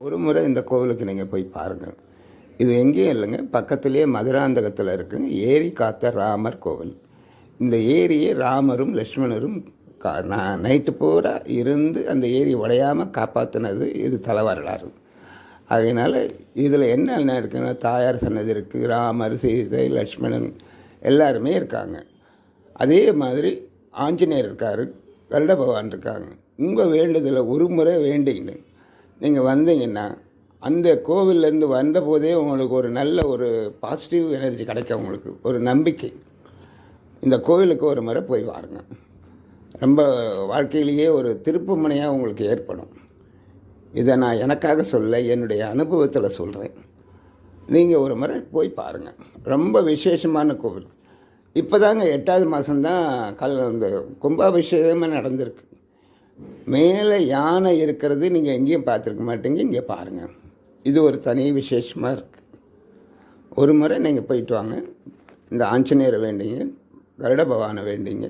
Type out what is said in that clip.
ஒரு முறை இந்த கோவிலுக்கு நீங்கள் போய் பாருங்கள். இது எங்கேயும் இல்லைங்க, பக்கத்திலேயே மதுராந்தகத்தில் இருக்குங்க. ஏரி காத்த ராமர் கோவில். இந்த ஏரியை ராமரும் லக்ஷ்மணரும் நைட்டு பூரா இருந்து அந்த ஏரி உடையாமல் காப்பாற்றினது இது தல வரலாறு. அதனால் இதில் என்னென்ன இருக்குன்னா, தாயார் சன்னதி இருக்குது, ராமர், சீதை, லக்ஷ்மணன் எல்லாருமே இருக்காங்க. அதே மாதிரி ஆஞ்சநேயர் இருக்கார், கருட பகவான் இருக்காங்க. உங்கள் வேண்டுதலை ஒரு முறை வேண்டிங்கன்னு நீங்கள் வந்தீங்கன்னா, அந்த கோவிலேருந்து வந்தபோதே உங்களுக்கு ஒரு நல்ல ஒரு பாசிட்டிவ் எனர்ஜி கிடைக்கும். உங்களுக்கு ஒரு நம்பிக்கை. இந்த கோவிலுக்கு ஒரு முறை போய் பாருங்க. ரொம்ப வாழ்க்கையிலேயே ஒரு திருப்பு முனையாக உங்களுக்கு ஏற்படும். இதை நான் எனக்காக சொல்ல, என்னுடைய அனுபவத்தில் சொல்கிறேன். நீங்கள் ஒரு முறை போய் பாருங்கள். ரொம்ப விசேஷமான கோவில். இப்போ தாங்க 8வது மாதம்தான் இந்த கும்பாபிஷேகமே நடந்திருக்கு. மேலே யானை இருக்கிறது நீங்கள் எங்கேயும் பார்த்துருக்க மாட்டீங்க. இங்கே பாருங்கள், இது ஒரு தனி விசேஷமாக இருக்குது. ஒரு முறை நீங்கள் போயிட்டு வாங்க. இந்த ஆஞ்சநேயரை வேண்டிங்க, கருட பகவானை வேண்டிங்க.